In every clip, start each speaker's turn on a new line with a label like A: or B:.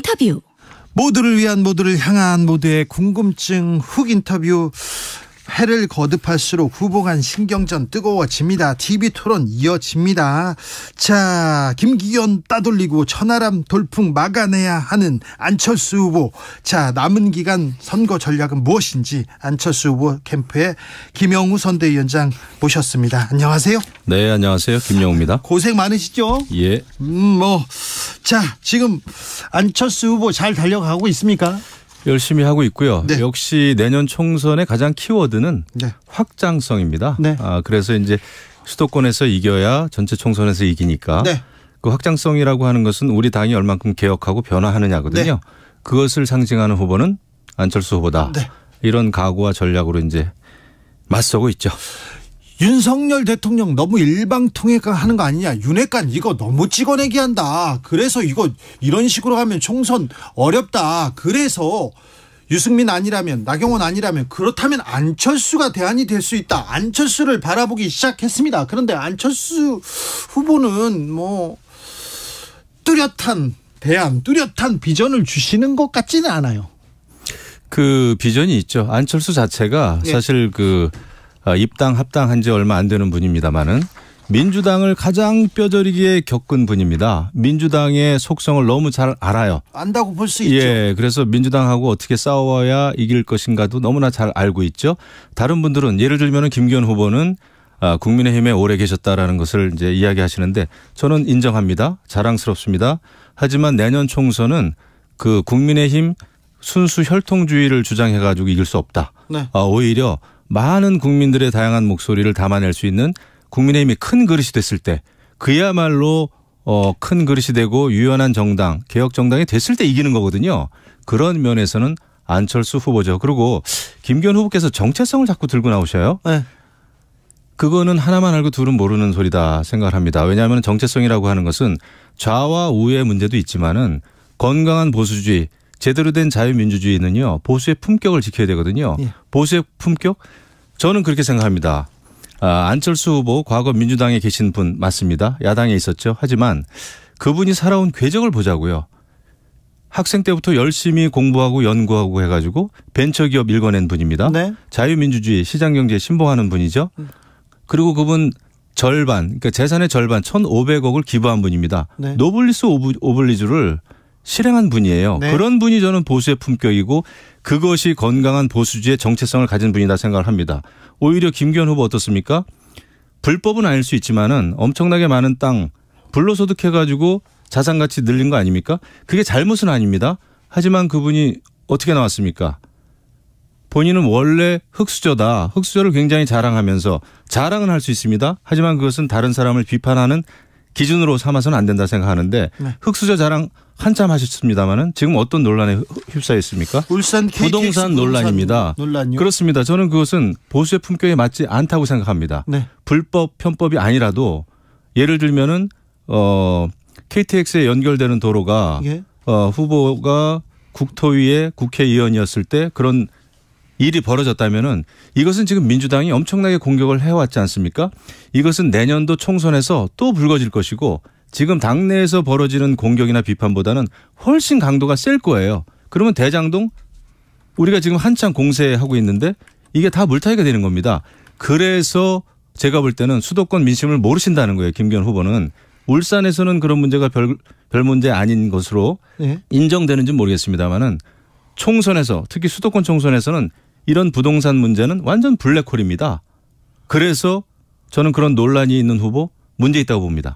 A: 인터뷰.
B: 모두를 위한, 모두를 향한, 모두의 궁금증 훅 인터뷰. 해를 거듭할수록 후보 간 신경전 뜨거워집니다. TV토론 이어집니다. 자, 김기현 따돌리고 천하람 돌풍 막아내야 하는 안철수 후보. 자, 남은 기간 선거 전략은 무엇인지 안철수 후보 캠프에 김영우 선대위원장 모셨습니다. 안녕하세요.
C: 네, 안녕하세요. 김영우입니다.
B: 고생 많으시죠?
C: 예.
B: 자, 지금 안철수 후보 잘 달려가고 있습니까?
C: 열심히 하고 있고요.
B: 네.
C: 역시 내년 총선의 가장 키워드는
B: 네.
C: 확장성입니다.
B: 네.
C: 그래서 이제 수도권에서 이겨야 전체 총선에서 이기니까
B: 네.
C: 그 확장성이라고 하는 것은 우리 당이 얼만큼 개혁하고 변화하느냐거든요.
B: 네.
C: 그것을 상징하는 후보는 안철수 후보다.
B: 네.
C: 이런 각오와 전략으로 이제 맞서고 있죠.
B: 윤석열 대통령 너무 일방통행하는 거 아니냐. 윤핵관 이거 너무 찍어내기 한다. 그래서 이거 이런 식으로 하면 총선 어렵다. 그래서 유승민 아니라면, 나경원 아니라면, 그렇다면 안철수가 대안이 될 수 있다. 안철수를 바라보기 시작했습니다. 그런데 안철수 후보는 뚜렷한 대안, 뚜렷한 비전을 주시는 것 같지는 않아요.
C: 그 비전이 있죠. 안철수 자체가
B: 네.
C: 사실 입당 합당한 지 얼마 안 되는 분입니다마는 민주당을 가장 뼈저리게 겪은 분입니다. 민주당의 속성을 너무 잘 알아요.
B: 안다고 볼 수 있죠.
C: 예, 그래서 민주당하고 어떻게 싸워야 이길 것인가도 너무나 잘 알고 있죠. 다른 분들은 예를 들면 김기현 후보는 국민의힘에 오래 계셨다라는 것을 이제 이야기하시는데 저는 인정합니다. 자랑스럽습니다. 하지만 내년 총선은 그 국민의힘 순수 혈통주의를 주장해가지고 이길 수 없다.
B: 네.
C: 오히려 많은 국민들의 다양한 목소리를 담아낼 수 있는 국민의힘이 큰 그릇이 됐을 때 그야말로 큰 그릇이 되고 유연한 정당, 개혁 정당이 됐을 때 이기는 거거든요. 그런 면에서는 안철수 후보죠. 그리고 김기현 후보께서 정체성을 자꾸 들고 나오셔요.
B: 네.
C: 그거는 하나만 알고 둘은 모르는 소리다 생각을 합니다. 왜냐하면 정체성이라고 하는 것은 좌와 우의 문제도 있지만은 건강한 보수주의, 제대로 된 자유민주주의는요. 보수의 품격을 지켜야 되거든요.
B: 예.
C: 보수의 품격? 저는 그렇게 생각합니다. 안철수 후보 과거 민주당에 계신 분 맞습니다. 야당에 있었죠. 하지만 그분이 살아온 궤적을 보자고요. 학생 때부터 열심히 공부하고 연구하고 해가지고 벤처기업 일궈낸 분입니다.
B: 네.
C: 자유민주주의, 시장경제에 신봉하는 분이죠. 그리고 그분 절반, 그러니까 재산의 절반 1,500억을 기부한 분입니다.
B: 네.
C: 노블리스 오블리주를 실행한 분이에요.
B: 네.
C: 그런 분이 저는 보수의 품격이고 그것이 건강한 보수주의 정체성을 가진 분이다 생각을 합니다. 오히려 김기현 후보 어떻습니까? 불법은 아닐 수 있지만은 엄청나게 많은 땅 불로소득해가지고 자산가치 늘린 거 아닙니까? 그게 잘못은 아닙니다. 하지만 그분이 어떻게 나왔습니까? 본인은 원래 흙수저다. 흙수저를 굉장히 자랑하면서 자랑은 할 수 있습니다. 하지만 그것은 다른 사람을 비판하는 기준으로 삼아서는 안 된다 생각하는데
B: 네.
C: 흙수저 자랑 한참 하셨습니다마는 지금 어떤 논란에 휩싸여 있습니까?
B: 울산
C: 부동산 논란입니다.
B: 논란이요?
C: 그렇습니다. 저는 그것은 보수의 품격에 맞지 않다고 생각합니다.
B: 네.
C: 불법 편법이 아니라도 예를 들면은 KTX에 연결되는 도로가
B: 예.
C: 후보가 국토위의 국회의원이었을 때 그런 일이 벌어졌다면은 이것은 지금 민주당이 엄청나게 공격을 해왔지 않습니까? 이것은 내년도 총선에서 또 불거질 것이고 지금 당내에서 벌어지는 공격이나 비판보다는 훨씬 강도가 셀 거예요. 그러면 대장동 우리가 지금 한창 공세하고 있는데 이게 다 물타기가 되는 겁니다. 그래서 제가 볼 때는 수도권 민심을 모르신다는 거예요. 김기현 후보는. 울산에서는 그런 문제가 별 문제 아닌 것으로
B: 네.
C: 인정되는지 모르겠습니다만은 총선에서 특히 수도권 총선에서는 이런 부동산 문제는 완전 블랙홀입니다. 그래서 저는 그런 논란이 있는 후보 문제 있다고 봅니다.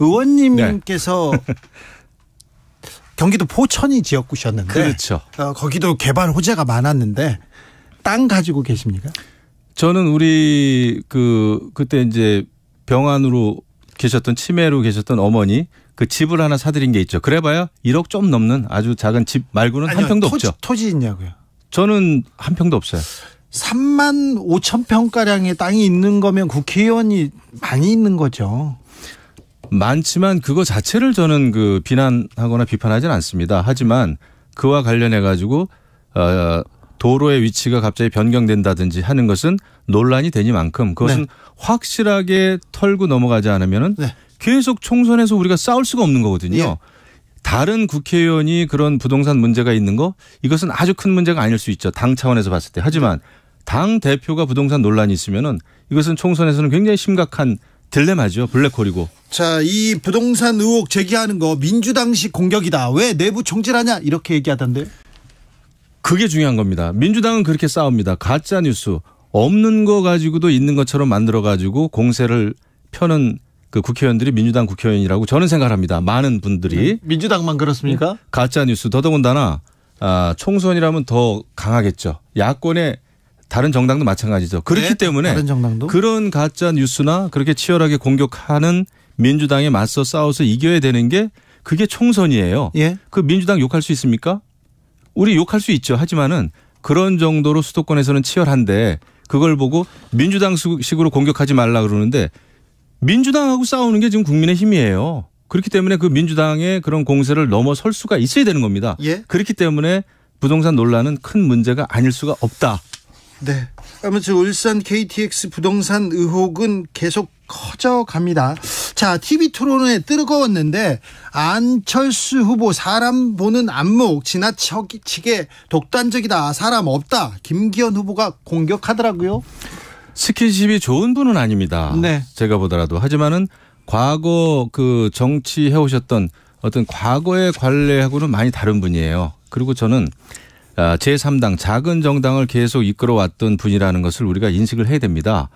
B: 의원님께서 네. 경기도 포천이 지역구셨는데
C: 그렇죠.
B: 거기도 개발 호재가 많았는데 땅 가지고 계십니까?
C: 저는 우리 그때 이제 병환으로 계셨던 치매로 계셨던 어머니 그 집을 하나 사드린 게 있죠. 그래봐야 1억 좀 넘는 아주 작은 집 말고는
B: 아니요,
C: 한 평도 없죠.
B: 토지 있냐고요?
C: 저는 한 평도 없어요.
B: 3만 5천 평가량의 땅이 있는 거면 국회의원이 많이 있는 거죠.
C: 많지만 그거 자체를 저는 비난하거나 비판하지는 않습니다. 하지만 그와 관련해 가지고 도로의 위치가 갑자기 변경된다든지 하는 것은 논란이 되니만큼 그것은
B: 네.
C: 확실하게 털고 넘어가지 않으면은
B: 네.
C: 계속 총선에서 우리가 싸울 수가 없는 거거든요.
B: 예.
C: 다른 국회의원이 그런 부동산 문제가 있는 거 이것은 아주 큰 문제가 아닐 수 있죠. 당 차원에서 봤을 때. 하지만 당 대표가 부동산 논란이 있으면은 이것은 총선에서는 굉장히 심각한 딜레마죠. 블랙홀이고.
B: 자, 이 부동산 의혹 제기하는 거 민주당식 공격이다. 왜 내부 총질하냐 이렇게 얘기하던데요.
C: 그게 중요한 겁니다. 민주당은 그렇게 싸웁니다. 가짜 뉴스 없는 거 가지고도 있는 것처럼 만들어 가지고 공세를 펴는 그 국회의원들이 민주당 국회의원이라고 저는 생각합니다. 많은 분들이.
B: 민주당만 그렇습니까?
C: 가짜 뉴스 더더군다나 총선이라면 더 강하겠죠. 야권의 다른 정당도 마찬가지죠. 그렇기
B: 네,
C: 때문에
B: 다른 정당도?
C: 그런 가짜 뉴스나 그렇게 치열하게 공격하는 민주당에 맞서 싸워서 이겨야 되는 게 그게 총선이에요.
B: 예.
C: 그 민주당 욕할 수 있습니까? 우리 욕할 수 있죠. 하지만은 그런 정도로 수도권에서는 치열한데 그걸 보고 민주당 식으로 공격하지 말라 그러는데 민주당하고 싸우는 게 지금 국민의힘이에요. 그렇기 때문에 그 민주당의 그런 공세를 넘어설 수가 있어야 되는 겁니다.
B: 예.
C: 그렇기 때문에 부동산 논란은 큰 문제가 아닐 수가 없다.
B: 네. 아무튼 울산 KTX 부동산 의혹은 계속 커져갑니다. 자, TV 토론회 뜨거웠는데 안철수 후보 사람 보는 안목 지나치게 독단적이다. 사람 없다. 김기현 후보가 공격하더라고요.
C: 스킨십이 좋은 분은 아닙니다.
B: 네.
C: 제가 보더라도. 하지만은 과거 그 정치해 오셨던 어떤 과거의 관례하고는 많이 다른 분이에요. 그리고 저는 제3당 작은 정당을 계속 이끌어왔던 분이라는 것을 우리가 인식을 해야 됩니다.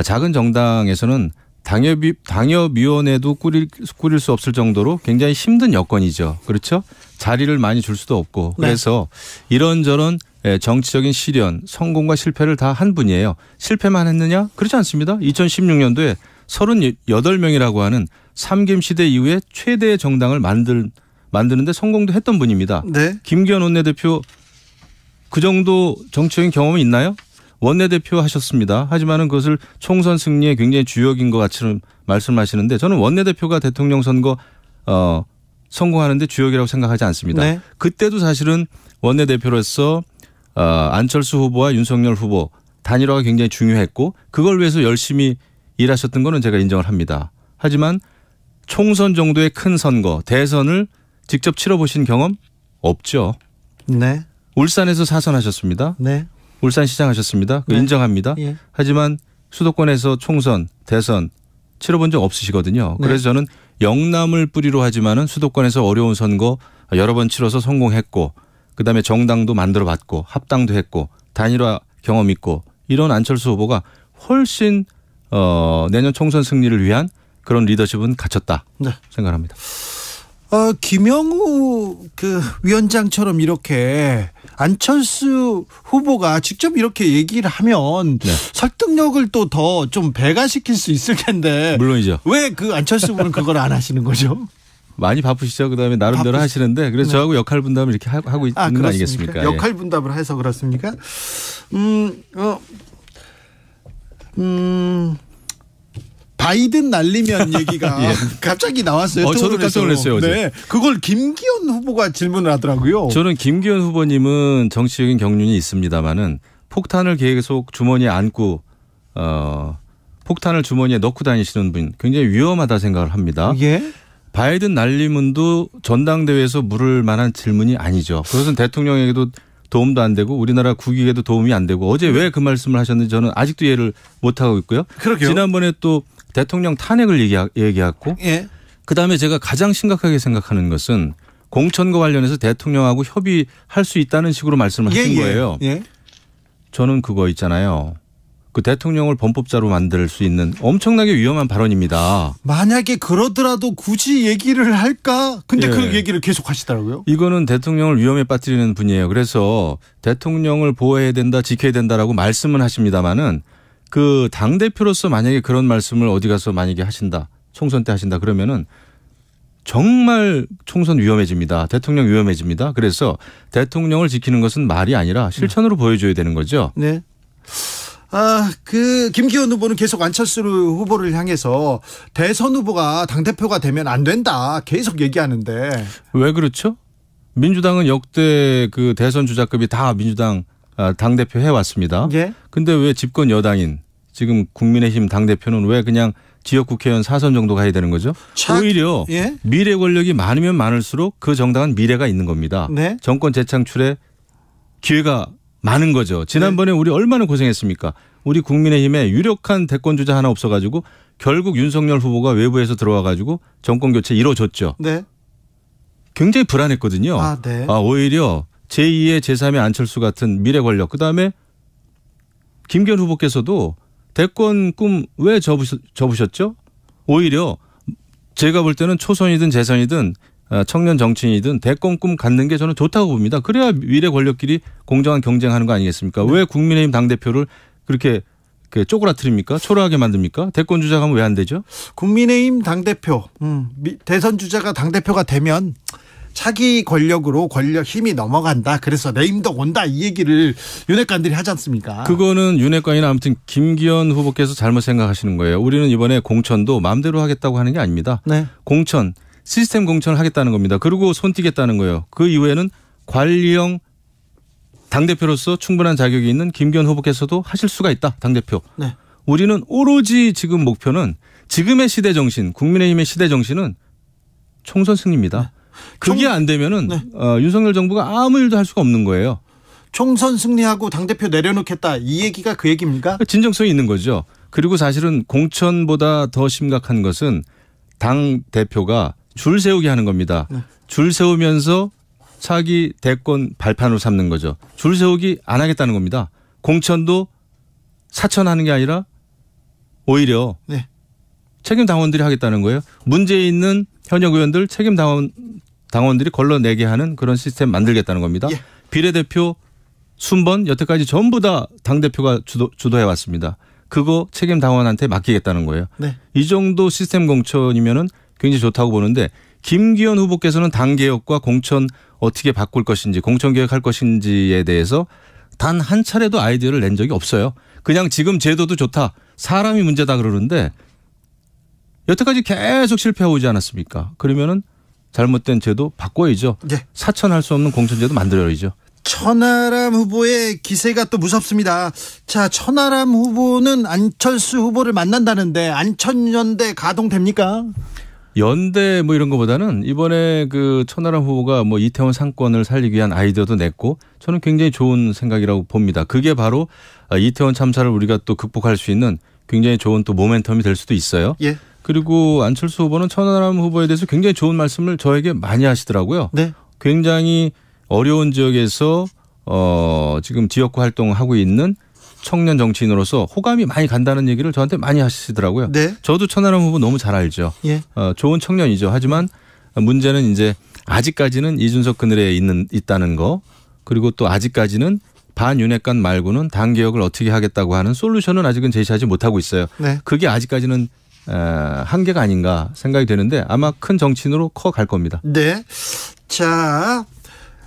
C: 작은 정당에서는 당협위원회도 꾸릴 수 없을 정도로 굉장히 힘든 여건이죠. 그렇죠? 자리를 많이 줄 수도 없고. 그래서 이런저런 정치적인 시련, 성공과 실패를 다 한 분이에요. 실패만 했느냐? 그렇지 않습니다. 2016년도에 38명이라고 하는 삼김시대 이후에 최대의 정당을 만드는데 성공도 했던 분입니다.
B: 네.
C: 김기현 원내대표 그 정도 정치적인 경험이 있나요? 원내대표 하셨습니다. 하지만은 그것을 총선 승리에 굉장히 주역인 것 같이 말씀하시는데 저는 원내대표가 대통령 선거 성공하는데 주역이라고 생각하지 않습니다.
B: 네.
C: 그때도 사실은 원내대표로서 안철수 후보와 윤석열 후보 단일화가 굉장히 중요했고 그걸 위해서 열심히 일하셨던 거는 제가 인정을 합니다. 하지만 총선 정도의 큰 선거, 대선을 직접 치러보신 경험 없죠.
B: 네.
C: 울산에서 사선하셨습니다.
B: 네.
C: 울산시장 하셨습니다.
B: 네.
C: 인정합니다.
B: 예.
C: 하지만 수도권에서 총선, 대선 치러본 적 없으시거든요.
B: 네.
C: 그래서 저는 영남을 뿌리로 하지만은 수도권에서 어려운 선거 여러 번 치러서 성공했고 그다음에 정당도 만들어봤고 합당도 했고 단일화 경험 있고 이런 안철수 후보가 훨씬 내년 총선 승리를 위한 그런 리더십은 갖췄다
B: 네.
C: 생각합니다.
B: 김영우 그 위원장처럼 이렇게 안철수 후보가 직접 이렇게 얘기를 하면
C: 네.
B: 설득력을 또 더 좀 배가시킬 수 있을 텐데
C: 물론이죠.
B: 왜 그 안철수 후보는 그걸 안 하시는 거죠?
C: 많이 바쁘시죠. 그다음에 나름대로 하시는데 그래서
B: 네.
C: 저하고 역할 분담을 이렇게 하고 있는 거 아니겠습니까?
B: 역할 분담을 해서 그렇습니까? 바이든 날리면 얘기가
C: 예.
B: 갑자기 나왔어요.
C: 저도 깜짝 놀랐어요. 어제.
B: 네, 그걸 김기현 후보가 질문을 하더라고요.
C: 저는 김기현 후보님은 정치적인 경륜이 있습니다마는 폭탄을 계속 주머니에 안고 폭탄을 주머니에 넣고 다니시는 분 굉장히 위험하다 생각을 합니다.
B: 예.
C: 바이든 날리문도 전당대회에서 물을 만한 질문이 아니죠. 그것은 대통령에게도 도움도 안 되고 우리나라 국익에도 도움이 안 되고 어제 왜 그 말씀을 하셨는지 저는 아직도 이해를 못하고 있고요.
B: 그러게요.
C: 지난번에 또 대통령 탄핵을 얘기했고
B: 예.
C: 그다음에 제가 가장 심각하게 생각하는 것은 공천과 관련해서 대통령하고 협의할 수 있다는 식으로 말씀을 하신 거예요.
B: 예.
C: 저는 그거 있잖아요. 그 대통령을 범법자로 만들 수 있는 엄청나게 위험한 발언입니다.
B: 만약에 그러더라도 굳이 얘기를 할까? 근데
C: 예.
B: 그 얘기를 계속 하시더라고요.
C: 이거는 대통령을 위험에 빠뜨리는 분이에요. 그래서 대통령을 보호해야 된다, 지켜야 된다라고 말씀은 하십니다마는 그 당대표로서 만약에 그런 말씀을 어디 가서 만약에 하신다, 총선 때 하신다 그러면은 정말 총선 위험해집니다. 대통령 위험해집니다. 그래서 대통령을 지키는 것은 말이 아니라 실천으로 보여줘야 되는 거죠.
B: 네. 그 김기현 후보는 계속 안철수 후보를 향해서 대선 후보가 당대표가 되면 안 된다 계속 얘기하는데
C: 왜 그렇죠? 민주당은 역대 그 대선 주자급이 다 민주당 당대표 해왔습니다.
B: 예.
C: 근데 왜 집권 여당인 지금 국민의힘 당대표는 왜 그냥 지역 국회의원 4선 정도 가야 되는 거죠. 오히려
B: 예?
C: 미래 권력이 많으면 많을수록 그 정당은 미래가 있는 겁니다.
B: 네.
C: 정권 재창출에 기회가 많은 거죠. 지난번에 우리 얼마나 고생했습니까? 우리 국민의힘에 유력한 대권 주자 하나 없어가지고 결국 윤석열 후보가 외부에서 들어와가지고 정권 교체 이루어졌죠.
B: 네.
C: 굉장히 불안했거든요.
B: 네.
C: 오히려 제2의 제3의 안철수 같은 미래 권력 그다음에 김기현 후보께서도 대권 꿈 왜 접으셨죠? 오히려 제가 볼 때는 초선이든 재선이든 청년 정치인이든 대권 꿈 갖는 게 저는 좋다고 봅니다. 그래야 미래 권력끼리 공정한 경쟁하는 거 아니겠습니까?
B: 네.
C: 왜 국민의힘 당대표를 그렇게 쪼그라뜨립니까? 초라하게 만듭니까? 대권 주자가 하면 왜 안 되죠?
B: 국민의힘 당대표, 대선 주자가 당대표가 되면 차기 권력으로 권력 힘이 넘어간다. 그래서 내 힘도 온다. 이 얘기를 윤핵관들이 하지 않습니까?
C: 그거는 윤핵관이나 아무튼 김기현 후보께서 잘못 생각하시는 거예요. 우리는 이번에 공천도 마음대로 하겠다고 하는 게 아닙니다.
B: 네.
C: 공천, 시스템 공천을 하겠다는 겁니다. 그리고 손 띄겠다는 거예요. 그 이후에는 관리형 당대표로서 충분한 자격이 있는 김기현 후보께서도 하실 수가 있다. 당대표. 네. 우리는 오로지 지금 목표는 지금의 시대 정신, 국민의힘의 시대 정신은 총선 승리입니다. 네. 그게 안 되면은 네. 윤석열 정부가 아무 일도 할 수가 없는 거예요.
B: 총선 승리하고 당대표 내려놓겠다. 이 얘기가 그 얘기입니까?
C: 진정성이 있는 거죠. 그리고 사실은 공천보다 더 심각한 것은 당대표가 줄 세우게 하는 겁니다. 네. 줄 세우면서 차기 대권 발판으로 삼는 거죠. 줄 세우기 안 하겠다는 겁니다. 공천도 사천하는 게 아니라 오히려 네. 책임 당원들이 하겠다는 거예요. 문제 있는 현역 의원들 책임 당원들이 걸러내게 하는 그런 시스템 만들겠다는 겁니다. 예. 비례대표 순번 여태까지 전부 다 당대표가 주도해 왔습니다. 그거 책임 당원한테 맡기겠다는 거예요. 네. 이 정도 시스템 공천이면은 굉장히 좋다고 보는데 김기현 후보께서는 당 개혁과 공천 어떻게 바꿀 것인지 공천 개혁할 것인지에 대해서 단 한 차례도 아이디어를 낸 적이 없어요. 그냥 지금 제도도 좋다. 사람이 문제다 그러는데 여태까지 계속 실패하고 오지 않았습니까? 그러면은 잘못된 제도 바꿔야죠. 네. 사천할 수 없는 공천제도 만들어야죠.
B: 천하람 후보의 기세가 또 무섭습니다. 자, 천하람 후보는 안철수 후보를 만난다는데 안천연대 가동됩니까?
C: 연대 뭐 이런 거보다는 이번에 그 천하람 후보가 뭐 이태원 상권을 살리기 위한 아이디어도 냈고 저는 굉장히 좋은 생각이라고 봅니다. 그게 바로 이태원 참사를 우리가 또 극복할 수 있는 굉장히 좋은 또 모멘텀이 될 수도 있어요. 예. 그리고 안철수 후보는 천하람 후보에 대해서 굉장히 좋은 말씀을 저에게 많이 하시더라고요. 네. 굉장히 어려운 지역에서 지금 지역구 활동하고 있는 청년 정치인으로서 호감이 많이 간다는 얘기를 저한테 많이 하시더라고요. 네. 저도 천하람 후보 너무 잘 알죠. 예. 좋은 청년이죠. 하지만 문제는 이제 아직까지는 이준석 그늘에 있다는 거 그리고 또 아직까지는 반윤핵관 말고는 당 개혁을 어떻게 하겠다고 하는 솔루션은 아직은 제시하지 못하고 있어요. 네. 그게 아직까지는 한계가 아닌가 생각이 되는데 아마 큰 정치인으로 커갈 겁니다.
B: 네. 자,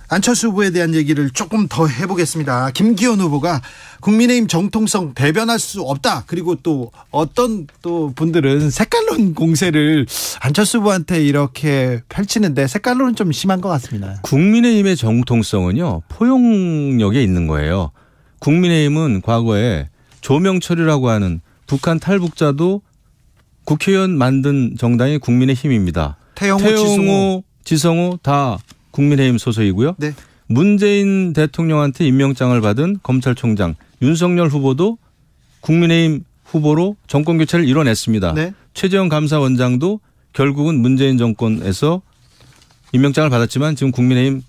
B: 안철수 후보에 대한 얘기를 조금 더 해보겠습니다. 김기현 후보가 국민의힘 정통성 대변할 수 없다. 그리고 또 어떤 또 분들은 색깔론 공세를 안철수 후보한테 이렇게 펼치는데 색깔론은 좀 심한 것 같습니다.
C: 국민의힘의 정통성은요. 포용력에 있는 거예요. 국민의힘은 과거에 조명철이라고 하는 북한 탈북자도 국회의원 만든 정당이 국민의힘입니다. 태영호, 지성호 다 국민의힘 소속이고요. 네. 문재인 대통령한테 임명장을 받은 검찰총장 윤석열 후보도 국민의힘 후보로 정권교체를 이뤄냈습니다. 네. 최재형 감사원장도 결국은 문재인 정권에서 임명장을 받았지만 지금 국민의힘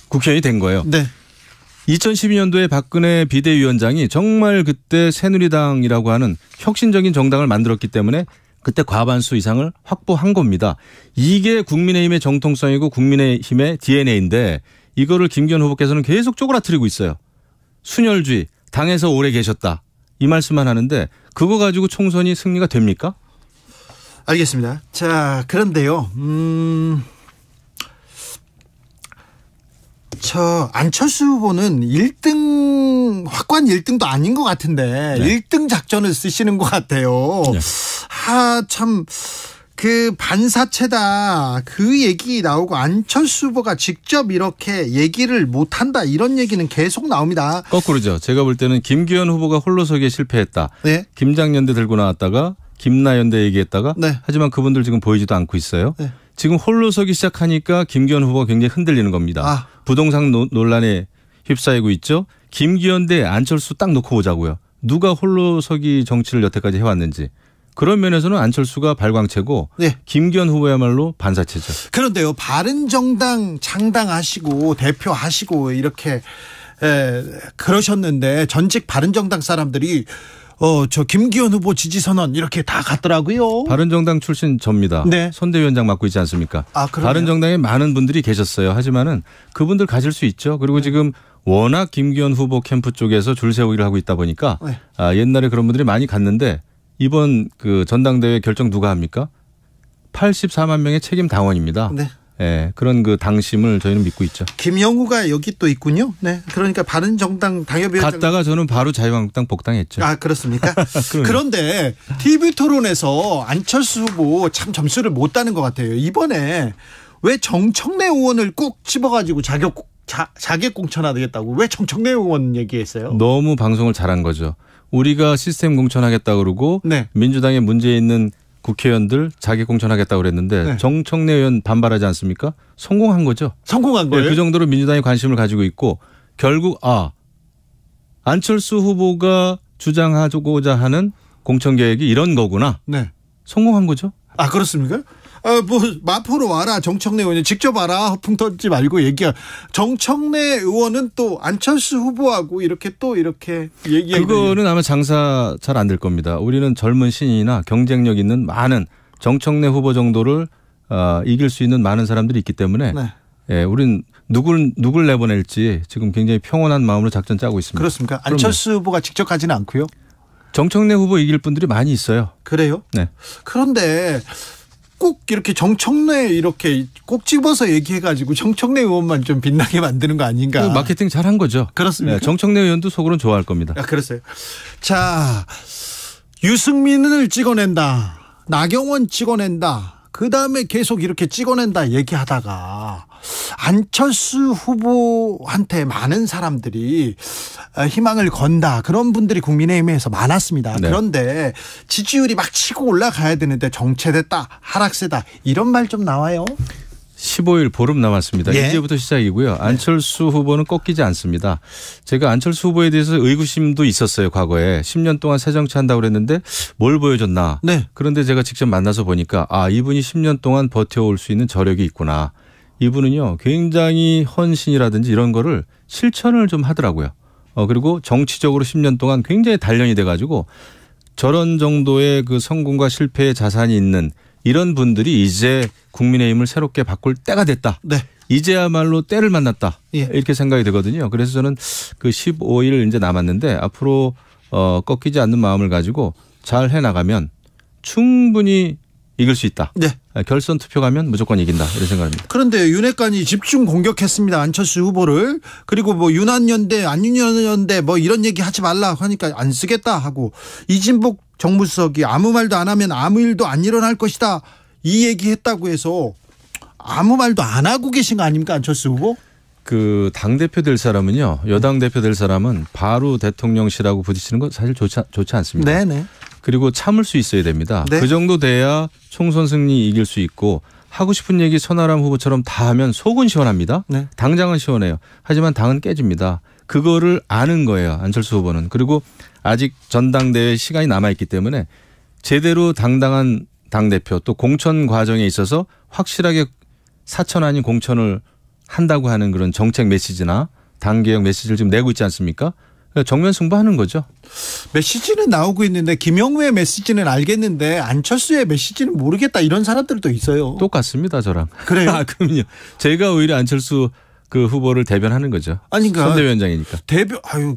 C: 국회의원이 된 거예요. 네. 2012년도에 박근혜 비대위원장이 정말 그때 새누리당이라고 하는 혁신적인 정당을 만들었기 때문에 그때 과반수 이상을 확보한 겁니다. 이게 국민의힘의 정통성이고 국민의힘의 DNA인데 이거를 김기현 후보께서는 계속 쪼그라뜨리고 있어요. 순혈주의, 당에서 오래 계셨다. 이 말씀만 하는데 그거 가지고 총선이 승리가 됩니까?
B: 알겠습니다. 자, 그런데요. 저 안철수 후보는 1등 확고한 1등도 아닌 것 같은데 네. 1등 작전을 쓰시는 것 같아요. 네. 참 그 반사체다 그 얘기 나오고 안철수 후보가 직접 이렇게 얘기를 못한다 이런 얘기는 계속 나옵니다.
C: 거꾸로죠. 제가 볼 때는 김기현 후보가 홀로서기에 실패했다. 네. 김장연대 들고 나왔다가 김나연대 얘기했다가
B: 네.
C: 하지만 그분들 지금 보이지도 않고 있어요.
B: 네.
C: 지금 홀로 서기 시작하니까 김기현 후보가 굉장히 흔들리는 겁니다. 부동산 논란에 휩싸이고 있죠. 김기현 대 안철수 딱 놓고 보자고요. 누가 홀로 서기 정치를 여태까지 해왔는지. 그런 면에서는 안철수가 발광체고
B: 네.
C: 김기현 후보야말로 반사체죠.
B: 그런데요. 바른정당 창당하시고 대표하시고 이렇게 그러셨는데 전직 바른정당 사람들이 저 김기현 후보 지지선언 이렇게 다 갔더라고요.
C: 바른정당 출신 접니다.
B: 네.
C: 선대위원장 맡고 있지 않습니까?
B: 그러네요.
C: 바른정당에 많은 분들이 계셨어요. 하지만은 그분들 가실 수 있죠. 그리고 지금 워낙 김기현 후보 캠프 쪽에서 줄 세우기를 하고 있다 보니까 옛날에 그런 분들이 많이 갔는데 이번 그 전당대회 결정 누가 합니까? 84만 명의 책임 당원입니다. 네. 네, 그런 그 당심을 저희는 믿고 있죠.
B: 김영우가 여기 또 있군요. 네, 그러니까 바른정당 당협위원장
C: 갔다가 저는 바로 자유한국당 복당했죠.
B: 그렇습니까? 그런데 TV 토론에서 안철수 후보 참 점수를 못 따는 것 같아요. 이번에 왜 정청래 의원을 꼭 집어가지고 자객 공천하겠다고 왜 정청래 의원 얘기했어요?
C: 너무 방송을 잘한 거죠. 우리가 시스템 공천하겠다 그러고 민주당에 문제 있는 국회의원들 자객 공천하겠다고 그랬는데 정청래 의원 반발하지 않습니까? 성공한 거죠.
B: 성공한 거예요?
C: 그 정도로 민주당이 관심을 가지고 있고 결국 안철수 후보가 주장하고자 하는 공천 계획이 이런 거구나. 성공한 거죠.
B: 그렇습니까? 마포로 와라 정청래 의원이 직접 와라 허풍 털지 말고 얘기야. 정청래 의원은 또 안철수 후보하고 이렇게 얘기하고
C: 그거는 아마 장사 잘 안 될 겁니다. 우리는 젊은 신인이나 경쟁력 있는 많은 정청래 후보 정도를 이길 수 있는 많은 사람들이 있기 때문에 우린 누굴 내보낼지 지금 굉장히 평온한 마음으로 작전 짜고 있습니다.
B: 그렇습니까? 안철수 후보가 직접 가지는 않고요.
C: 정청래 후보 이길 분들이 많이 있어요.
B: 그래요?
C: 네.
B: 그런데 꼭 이렇게 정청래 이렇게 꼭 집어서 얘기해가지고 정청래 의원만 좀 빛나게 만드는 거 아닌가.
C: 마케팅 잘한 거죠.
B: 그렇습니까?
C: 정청래 의원도 속으로는 좋아할 겁니다.
B: 그랬어요. 자, 유승민을 찍어낸다. 나경원 찍어낸다. 그다음에 계속 이렇게 찍어낸다 얘기하다가 안철수 후보한테 많은 사람들이 희망을 건다. 그런 분들이 국민의힘에서 많았습니다. 그런데 지지율이 막 치고 올라가야 되는데 정체됐다. 하락세다. 이런 말 좀 나와요.
C: 15일 보름 남았습니다. 이제부터 시작이고요. 안철수 후보는 꺾이지 않습니다. 제가 안철수 후보에 대해서 의구심도 있었어요. 과거에 10년 동안 새정치한다고 그랬는데 뭘 보여줬나. 그런데 제가 직접 만나서 보니까 이분이 10년 동안 버텨올 수 있는 저력이 있구나. 이분은요 굉장히 헌신이라든지 이런 거를 실천을 좀 하더라고요. 그리고 정치적으로 10년 동안 굉장히 단련이 돼가지고 저런 정도의 그 성공과 실패의 자산이 있는 이런 분들이 이제 국민의힘을 새롭게 바꿀 때가 됐다. 이제야말로 때를 만났다. 이렇게 생각이 되거든요. 그래서 저는 그 15일 이제 남았는데 앞으로 꺾이지 않는 마음을 가지고 잘 해나가면 충분히 이길 수 있다. 결선 투표 가면 무조건 이긴다. 이런 생각입니다.
B: 그런데 윤핵관이 집중 공격했습니다. 안철수 후보를. 그리고 윤한연대 안윤연대 이런 얘기 하지 말라 하니까 안 쓰겠다 하고 이진복 정무수석이 아무 말도 안 하면 아무 일도 안 일어날 것이다. 이 얘기했다고 해서 아무 말도 안 하고 계신 거 아닙니까? 안철수 후보?
C: 그 당대표 될 사람은요. 여당 대표 될 사람은 바로 대통령실하고 부딪히는 거 사실 좋지 않습니다. 그리고 참을 수 있어야 됩니다. 그 정도 돼야 총선 승리 이길 수 있고 하고 싶은 얘기 선아람 후보처럼 다 하면 속은 시원합니다. 당장은 시원해요. 하지만 당은 깨집니다. 그거를 아는 거예요. 안철수 후보는. 그리고 아직 전당대회 시간이 남아있기 때문에 제대로 당당한 당대표 또 공천 과정에 있어서 확실하게 사천 아닌 공천을 한다고 하는 그런 정책 메시지나 당개혁 메시지를 지금 내고 있지 않습니까? 정면 승부하는 거죠.
B: 메시지는 나오고 있는데 김영우의 메시지는 알겠는데 안철수의 메시지는 모르겠다 이런 사람들도 있어요.
C: 똑같습니다. 저랑.
B: 그래요?
C: 그럼요. 제가 오히려 안철수 그 후보를 대변하는 거죠.
B: 그러니까
C: 선대위원장이니까.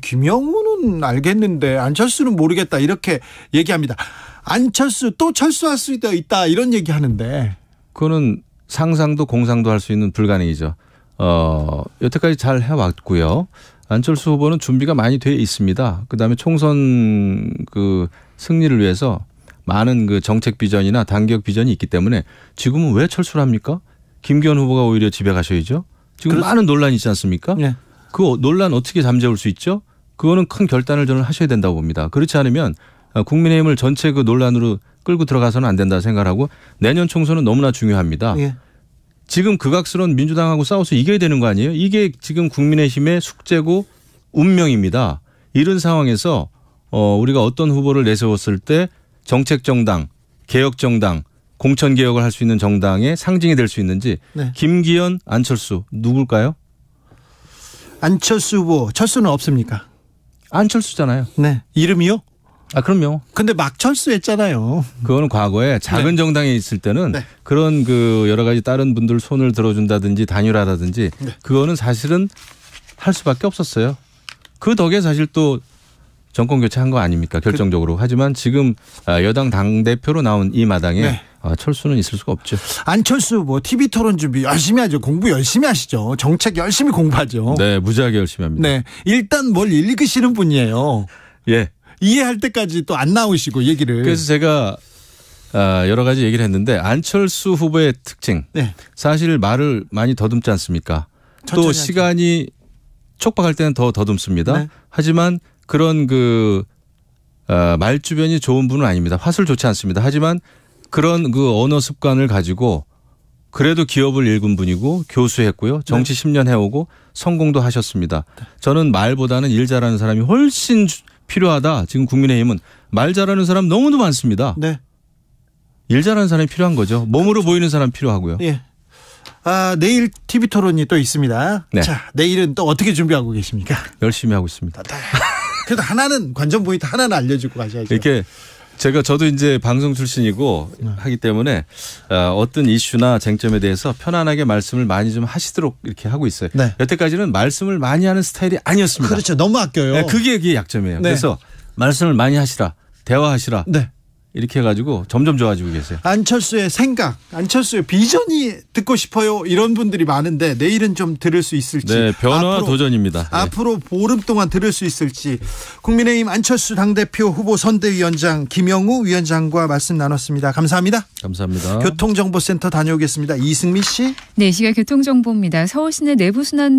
B: 김영우는 알겠는데 안철수는 모르겠다 이렇게 얘기합니다. 안철수 또 철수할 수도 있다 이런 얘기하는데.
C: 그거는 상상도 공상도 할 수 있는 불가능이죠. 여태까지 잘 해왔고요. 안철수 후보는 준비가 많이 돼 있습니다. 그다음에 총선 그 승리를 위해서 많은 그 정책 비전이나 당개혁 비전이 있기 때문에 지금은 왜 철수를 합니까? 김기현 후보가 오히려 집에 가셔야죠. 지금 많은 논란이 있지 않습니까? 그 논란 어떻게 잠재울 수 있죠? 그거는 큰 결단을 저는 하셔야 된다고 봅니다. 그렇지 않으면 국민의힘을 전체 그 논란으로 끌고 들어가서는 안 된다 생각하고 내년 총선은 너무나 중요합니다.
B: 예.
C: 지금 극악스러운 민주당하고 싸워서 이겨야 되는 거 아니에요? 이게 지금 국민의힘의 숙제고 운명입니다. 이런 상황에서 우리가 어떤 후보를 내세웠을 때 정책정당, 개혁정당, 공천개혁을 할 수 있는 정당의 상징이 될 수 있는지
B: 네.
C: 김기현, 안철수 누굴까요?
B: 안철수 후보 철수는 없습니까?
C: 안철수잖아요.
B: 네. 이름이요?
C: 아 그럼요.
B: 근데 막 철수했잖아요.
C: 그거는 과거에 작은
B: 네.
C: 정당에 있을 때는
B: 네.
C: 그런 그 여러 가지 다른 분들 손을 들어준다든지 단일화라든지
B: 네.
C: 그거는 사실은 할 수밖에 없었어요. 그 덕에 사실 또 정권 교체한 거 아닙니까 결정적으로. 하지만 지금 여당 당대표로 나온 이 마당에
B: 네.
C: 철수는 있을 수가 없죠.
B: 안철수 후보 TV 토론 준비 열심히 하죠. 공부 열심히 하시죠. 정책 열심히 공부하죠.
C: 네, 무지하게 열심히 합니다.
B: 네. 일단 뭘 읽으시는 분이에요.
C: 예.
B: 이해할 때까지 또 안 나오시고 얘기를.
C: 그래서 제가 여러 가지 얘기를 했는데 안철수 후보의 특징.
B: 네.
C: 사실 말을 많이 더듬지 않습니까? 또
B: 하죠.
C: 시간이 촉박할 때는 더 더듬습니다.
B: 네.
C: 하지만 그런 말 주변이 좋은 분은 아닙니다. 화술 좋지 않습니다. 하지만 그런 그 언어 습관을 가지고 그래도 기업을 읽은 분이고 교수했고요. 정치 10년 해오고 성공도 하셨습니다. 저는 말보다는 일 잘하는 사람이 훨씬 필요하다. 지금 국민의힘은 말 잘하는 사람 너무도 많습니다.
B: 네.
C: 일 잘하는 사람이 필요한 거죠. 몸으로 보이는 사람 필요하고요.
B: 예. 내일 TV 토론이 또 있습니다.
C: 네.
B: 자, 내일은 또 어떻게 준비하고 계십니까?
C: 열심히 하고 있습니다.
B: 그래도 하나는 관전 포인트 하나는 알려주고 가셔야죠.
C: 이렇게 저도 이제 방송 출신이고 하기 때문에 어떤 이슈나 쟁점에 대해서 편안하게 말씀을 많이 좀 하시도록 이렇게 하고 있어요.
B: 네.
C: 여태까지는 말씀을 많이 하는 스타일이 아니었습니다.
B: 그렇죠. 너무 아껴요.
C: 네, 그게 약점이에요.
B: 네.
C: 그래서 말씀을 많이 하시라, 대화하시라.
B: 네.
C: 이렇게 해가지고 점점 좋아지고 계세요.
B: 안철수의 생각, 안철수의 비전이 듣고 싶어요. 이런 분들이 많은데 내일은 좀 들을 수 있을지.
C: 네, 변화와 도전입니다. 네.
B: 앞으로 보름 동안 들을 수 있을지. 국민의힘 안철수 당대표 후보 선대위원장 김영우 위원장과 말씀 나눴습니다. 감사합니다.
C: 감사합니다.
B: 교통정보센터 다녀오겠습니다. 이승미 씨.
A: 네, 이 시각 교통정보입니다. 서울시내 내부순환